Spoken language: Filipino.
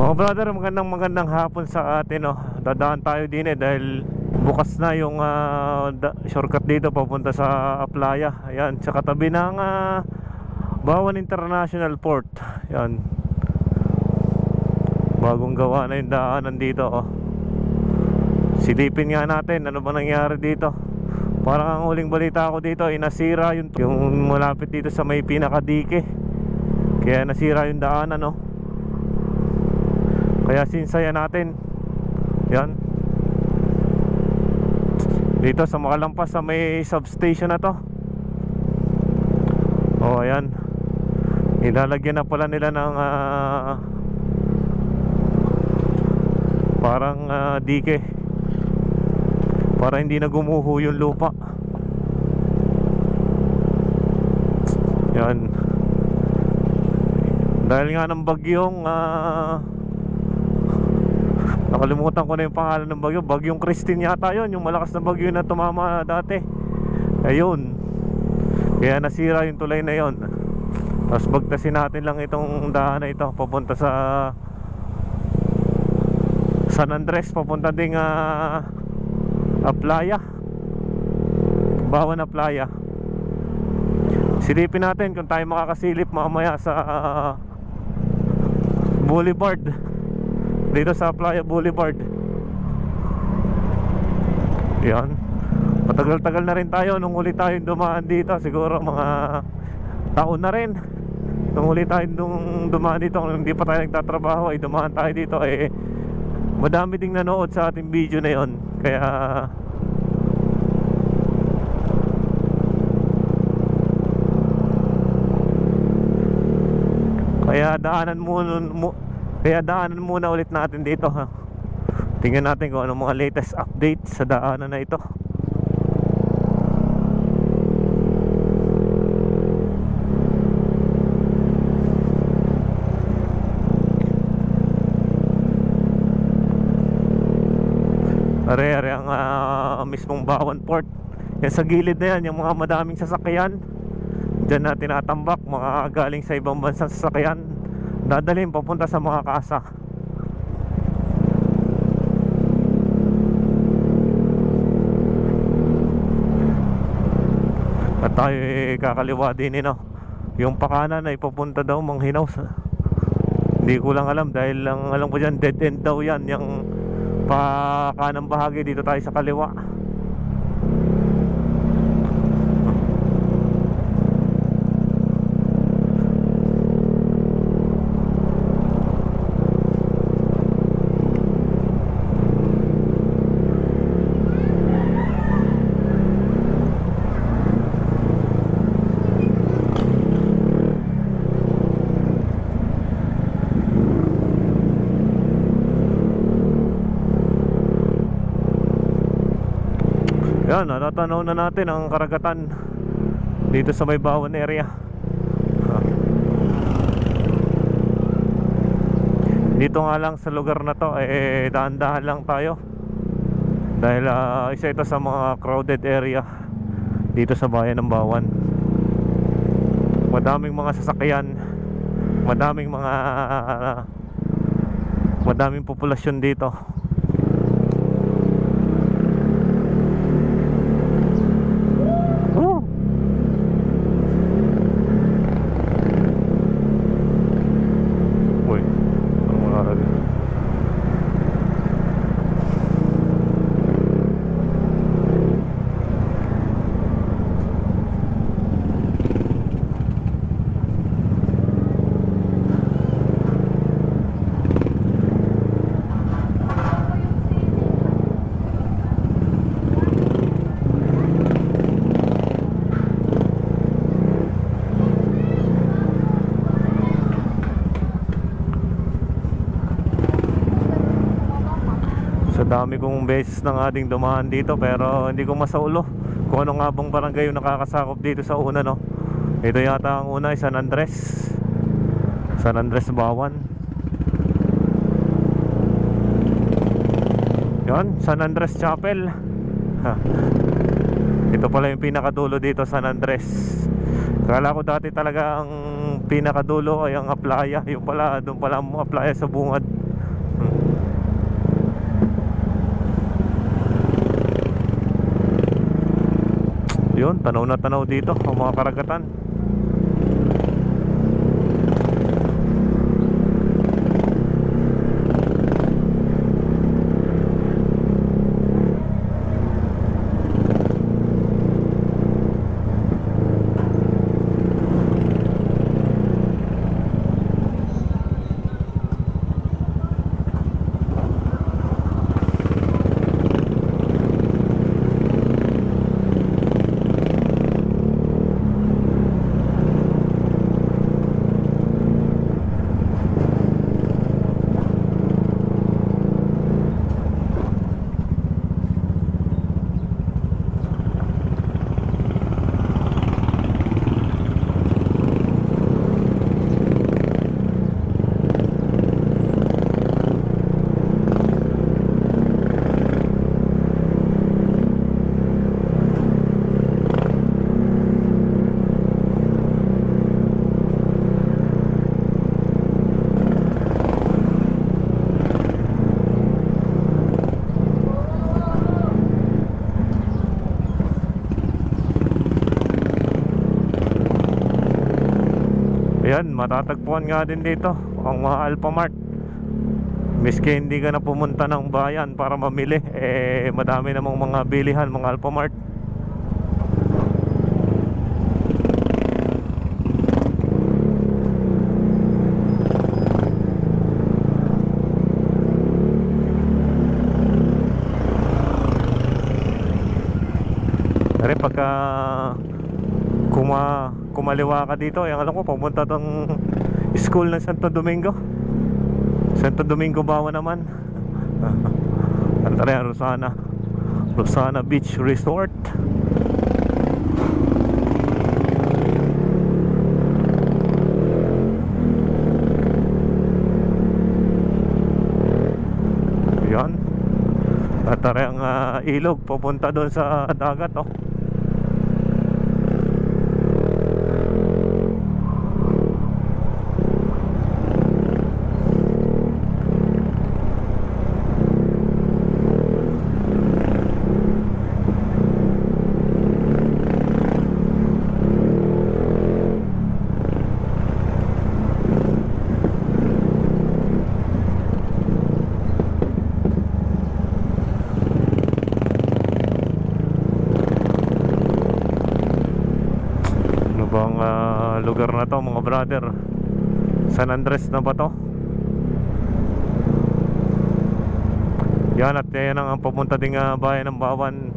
Mga brother, magandang hapon sa atin, no. Dadaan tayo din dahil bukas na yung shortcut dito papunta sa Aplaya. Ayan, sa katabi ng Bawan International Port. Ayan, bagong gawa na yung daanan dito, oh. Silipin nga natin ano ba nangyari dito. Parang ang huling balita ko dito ay nasira yung malapit dito sa may pinakadike. Kaya nasira yung daanan, no. Kaya sinsaya natin. Yan, dito sa makalampas sa may substation na to. Oh, ayan, ilalagyan na pala nila ng parang dike para hindi na gumuho yung lupa. Yan, dahil nga ng bagyong nakalimutan ko na yung pangalan ng bagyo. Bagyong Christine yata yun, yung malakas na bagyo na tumama dati. Ayun, kaya nasira yung tulay na yun. Tapos bagtasin natin lang itong daan na ito papunta sa San Andres, papunta ding Aplaya, Bawan Aplaya. Silipin natin kung tayo makakasilip mamaya sa Boulevard, dito sa Playa Boulevard. Yan, matagal-tagal na rin tayo nung huli tayong dumaan dito. Siguro mga taon na rin nung huli tayong dumaan dito. Kung hindi pa tayo nagtatrabaho ay dumaan tayo dito. Madami ding nanood sa ating video na yon. Kaya daanan muna ulit natin dito, ha. Tingnan natin kung anong mga latest update sa daanan na ito. Are ang mismong Bawan Port. Yan sa gilid na yan, yung mga madaming sasakyan dyan na tinatambak, mga galing sa ibang bansang sasakyan, dadalhin papunta sa mga kasa. At tayo kakaliwa din, no. Yung pakanan ay papunta daw Manghinaw. Hindi ko lang alam, dahil lang alam ko dyan dead end daw yan, yung pakanang bahagi. Dito tayo sa kaliwa. Yan, natatanaw na natin ang karagatan dito sa may Bawan area. Dito nga lang sa lugar na to, dahan-dahan lang tayo. Dahil isa ito sa mga crowded area dito sa bayan ng Bawan. Madaming mga sasakyan, madaming populasyon dito. Dami kong beses na nga ding dumaan dito, pero hindi ko masaulo kung ano nga bang barangay yung nakakasakop dito sa una, no. Ito yata ang una ay San Andres Bawan. Yan, San Andres Chapel. Ito pala yung pinakadulo dito, San Andres. Kala ko dati talaga ang pinakadulo ay ang Aplaya. Yung pala, doon pala ang Aplaya sa bungad. Yun, tanaw na tanaw dito ang mga karagatan. Ayan, matatagpuan nga din dito ang mga Alphamart. Miski hindi ka na pumunta ng bayan para mamili, eh madami namang mga bilihan, mga Alphamart. Pero pagka kumaliwa ka dito, yung alam ko pumunta tong school ng Santo Domingo. Santo Domingo Bawa naman. Ano talaga, Rosana Beach Resort. Yan. At talagang ilog pupunta doon sa dagat, oh. Lugar na to mga brother, San Andres na ba to? Yan, at yan ang pupunta ding bayan ng Bawan,